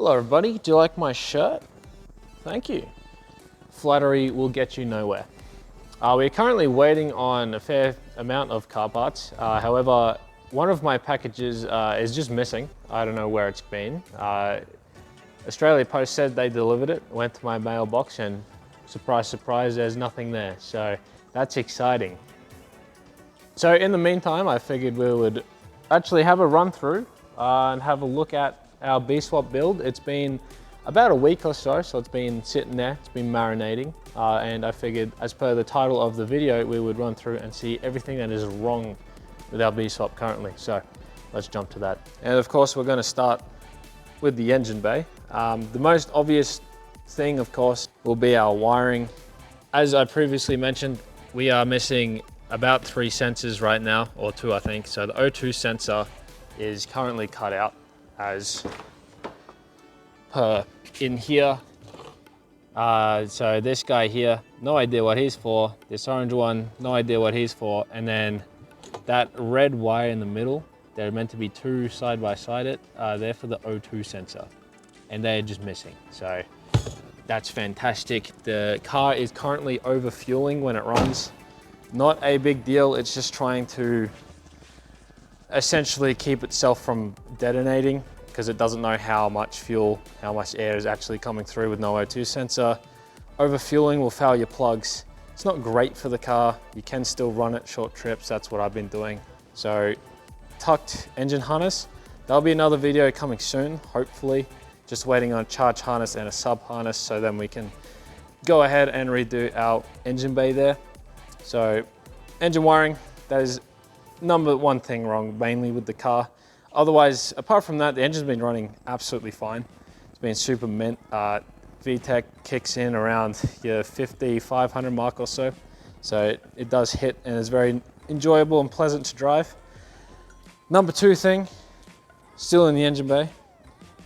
Hello everybody, do you like my shirt? Thank you. Flattery will get you nowhere. We're currently waiting on a fair amount of car parts. However, one of my packages is just missing. I don't know where it's been. Australia Post said they delivered it, went to my mailbox, and surprise, surprise, there's nothing there. So that's exciting. So in the meantime, I figured we would actually have a run through and have a look at our B-swap build. It's been about a week or so, so it's been sitting there, it's been marinating. And I figured, as per the title of the video, we would run through and see everything that is wrong with our B-swap currently. So let's jump to that. And of course, we're gonna start with the engine bay. The most obvious thing, of course, will be our wiring. As I previously mentioned, we are missing about 3 sensors right now, or 2 I think. So the O2 sensor is currently cut out as per in here. So this guy here, no idea what he's for. This orange one, no idea what he's for. And then that red wire in the middle, they're meant to be 2 side by side it. They're for the O2 sensor, and they're just missing. So that's fantastic. The car is currently over fueling when it runs. Not a big deal, it's just trying to essentially keep itself from detonating because it doesn't know how much fuel, how much air is actually coming through with no O2 sensor. Overfueling will foul your plugs. It's not great for the car. You can still run it short trips. That's what I've been doing. So tucked engine harness. There'll be another video coming soon, hopefully. Just waiting on a charge harness and a sub harness, so then we can go ahead and redo our engine bay there. So engine wiring, that is number one thing wrong, mainly with the car. Otherwise, apart from that, the engine's been running absolutely fine. It's been super mint. VTEC kicks in around your 50, 500 mark or so. So it does hit and is very enjoyable and pleasant to drive. Number 2 thing, still in the engine bay,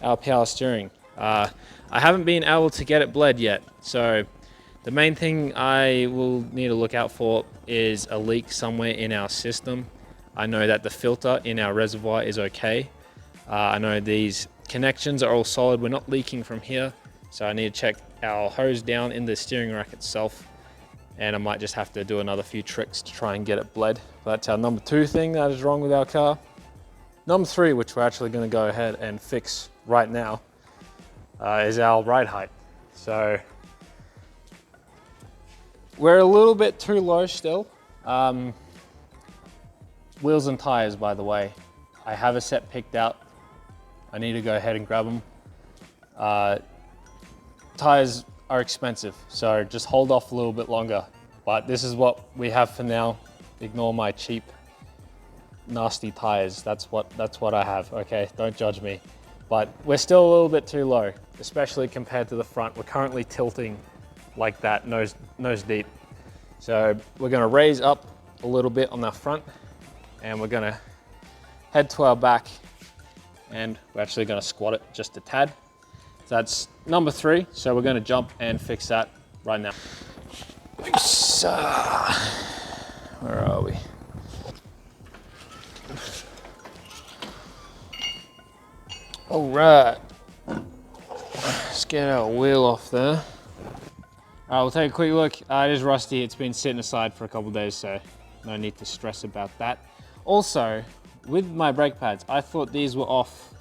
our power steering. I haven't been able to get it bled yet. So the main thing I will need to look out for is a leak somewhere in our system. I know that the filter in our reservoir is okay. I know these connections are all solid. We're not leaking from here. So I need to check our hose down in the steering rack itself. And I might just have to do another few tricks to try and get it bled. But that's our number 2 thing that is wrong with our car. Number 3, which we're actually gonna go ahead and fix right now, is our ride height. So we're a little bit too low still. Wheels and tires, by the way. I have a set picked out. I need to go ahead and grab them. Tires are expensive, so just hold off a little bit longer. But this is what we have for now. Ignore my cheap, nasty tires. That's what I have, okay? Don't judge me. But we're still a little bit too low, especially compared to the front. We're currently tilting like that, nose deep. So we're gonna raise up a little bit on the front, and we're gonna head to our back, and we're actually gonna squat it just a tad. So that's number 3. So we're gonna jump and fix that right now. Where are we? All right, let's get our wheel off there. All right, we'll take a quick look. It is rusty. It's been sitting aside for a couple of days, so no need to stress about that. Also, with my brake pads, I thought these were off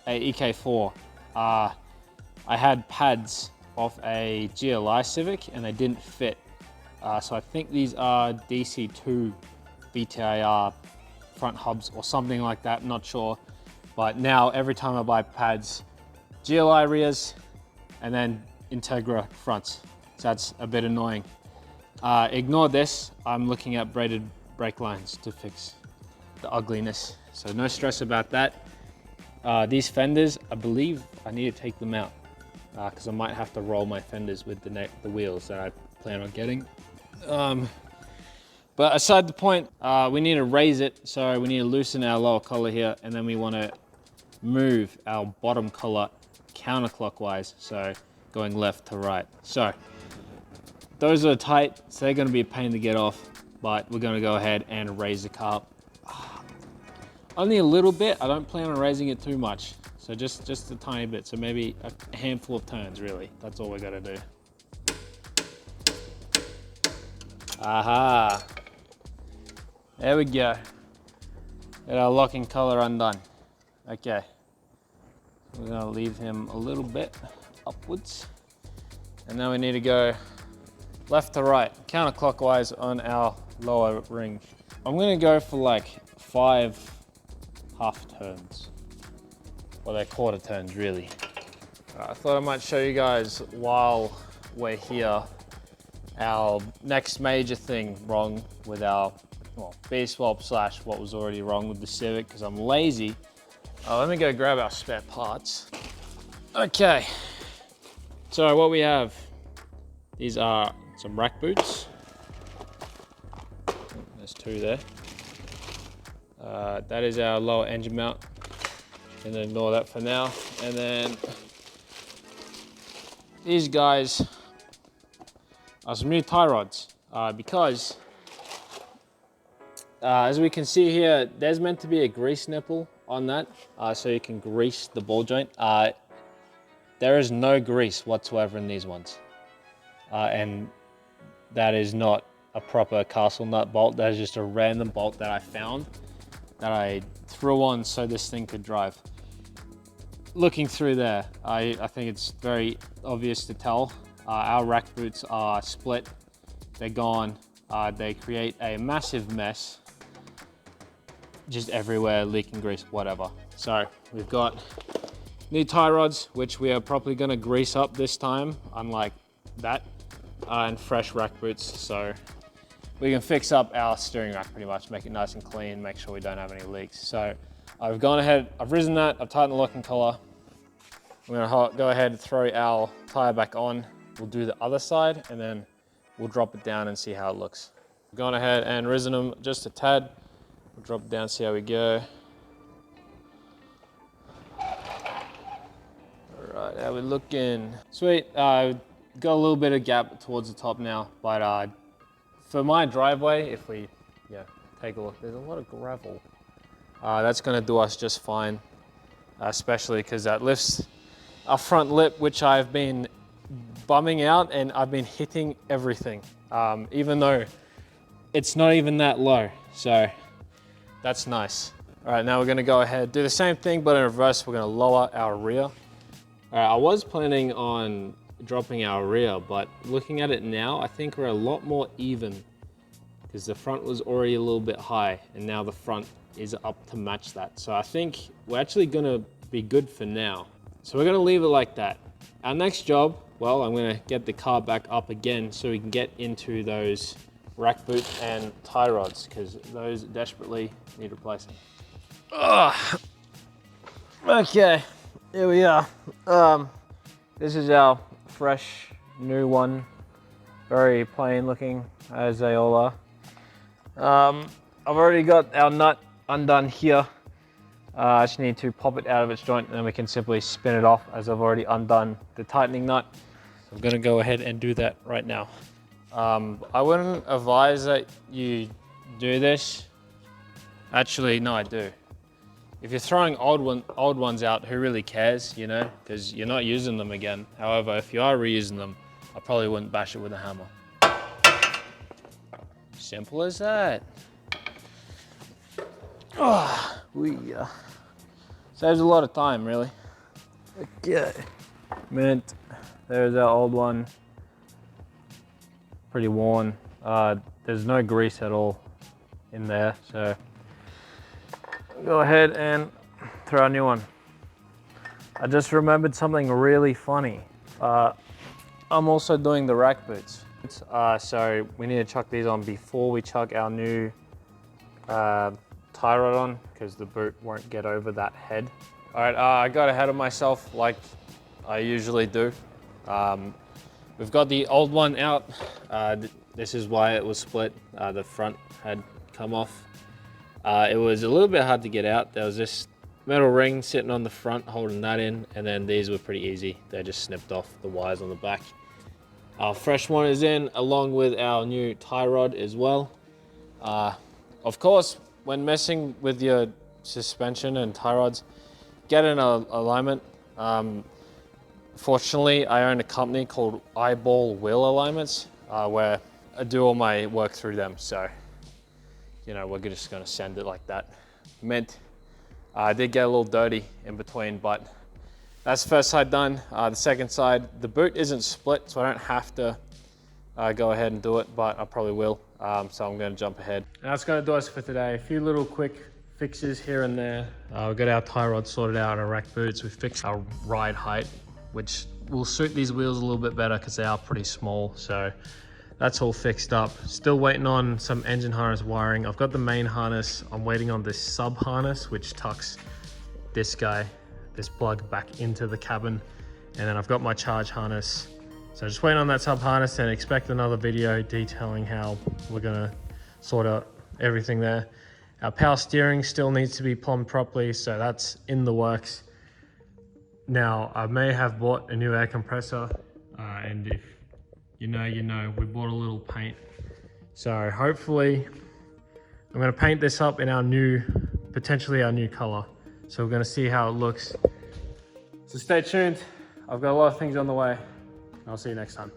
a EK4. I had pads off a GLI Civic and they didn't fit. So I think these are DC2 BTIR front hubs or something like that, not sure. But now every time I buy pads, GLI rears and then Integra fronts. So that's a bit annoying. Ignore this. I'm looking at braided brake lines to fix the ugliness. So no stress about that. These fenders, I believe I need to take them out because I might have to roll my fenders with the wheels that I plan on getting. But aside the point, we need to raise it. So we need to loosen our lower collar here, and then we want to move our bottom collar counterclockwise. So going left to right. So those are tight, so they're going to be a pain to get off, but we're going to go ahead and raise the car up. Only a little bit. I don't plan on raising it too much. So just a tiny bit. So maybe a handful of turns, really. That's all we gotta do. Aha. There we go. Get our locking collar undone. Okay. We're gonna leave him a little bit upwards. And now we need to go left to right, counterclockwise on our lower ring. I'm gonna go for like 5 half turns. Well, they're quarter turns, really. I thought I might show you guys while we're here our next major thing wrong with our B-swap / what was already wrong with the Civic, because I'm lazy. Let me go grab our spare parts. Okay, so what we have, these are some rack boots. There's 2 there. That is our lower engine mount. And then ignore that for now. And then these guys are some new tie rods because as we can see here, there's meant to be a grease nipple on that so you can grease the ball joint. There is no grease whatsoever in these ones. And that is not a proper castle nut bolt. That is just a random bolt that I found that I threw on so this thing could drive. Looking through there, I think it's very obvious to tell. Our rack boots are split, they're gone. They create a massive mess, just everywhere, leaking grease, whatever. So we've got new tie rods, which we are probably gonna grease up this time, unlike that, and fresh rack boots. So we can fix up our steering rack pretty much, make it nice and clean, make sure we don't have any leaks. So I've gone ahead, I've risen that, I've tightened the locking collar. I'm gonna go ahead and throw our tire back on. We'll do the other side and then we'll drop it down and see how it looks. I've gone ahead and risen them just a tad. We'll drop it down, see how we go. All right, how we looking? Sweet, got a little bit of gap towards the top now, but for my driveway, if we take a look, there's a lot of gravel. That's gonna do us just fine, especially because that lifts our front lip, which I've been bumming out and I've been hitting everything, even though it's not even that low. So that's nice. All right, now we're gonna go ahead, do the same thing, but in reverse. We're gonna lower our rear. All right, I was planning on dropping our rear, but looking at it now, I think we're a lot more even because the front was already a little bit high and now the front is up to match that. So I think we're actually gonna be good for now. So we're gonna leave it like that. Our next job, well, I'm gonna get the car back up again so we can get into those rack boot and tie rods because those desperately need replacing. Ugh. Okay, here we are. This is our fresh new one. Very plain looking, as they all are. I've already got our nut undone here. I just need to pop it out of its joint and then we can simply spin it off as I've already undone the tightening nut. I'm gonna go ahead and do that right now. I wouldn't advise that you do this. Actually, no, I do. If you're throwing old ones out, who really cares, you know? Because you're not using them again. However, if you are reusing them, I probably wouldn't bash it with a hammer. Simple as that. Oh, saves a lot of time, really. Okay. Mint. There's our old one. Pretty worn. There's no grease at all in there, so go ahead and throw a new one. I just remembered something really funny. I'm also doing the rack boots. So we need to chuck these on before we chuck our new tie rod on because the boot won't get over that head. All right, I got ahead of myself like I usually do. We've got the old one out. This is why it was split. The front had come off. It was a little bit hard to get out. There was this metal ring sitting on the front holding that in, and then these were pretty easy. They just snipped off the wires on the back. Our fresh one is in along with our new tie rod as well. Of course, when messing with your suspension and tie rods, get in alignment. Fortunately, I own a company called Eyeball Wheel Alignments, where I do all my work through them. So, you know, we're just gonna send it like that. Mint. I did get a little dirty in between, but that's the first side done. The second side, the boot isn't split, so I don't have to go ahead and do it, but I probably will. So I'm gonna jump ahead. And that's gonna do us for today. A few little quick fixes here and there. We've got our tie rod sorted out, our rack boots. We fixed our ride height, which will suit these wheels a little bit better because they are pretty small. So that's all fixed up. Still waiting on some engine harness wiring. I've got the main harness. I'm waiting on this sub harness, which tucks this plug back into the cabin. And then I've got my charge harness. So just waiting on that sub harness and expect another video detailing how we're gonna sort out everything there. Our power steering still needs to be plumbed properly, so that's in the works. Now, I may have bought a new air compressor, and if you know, we bought a little paint. So hopefully, I'm gonna paint this up in potentially our new color. So we're gonna see how it looks. So stay tuned. I've got a lot of things on the way. I'll see you next time.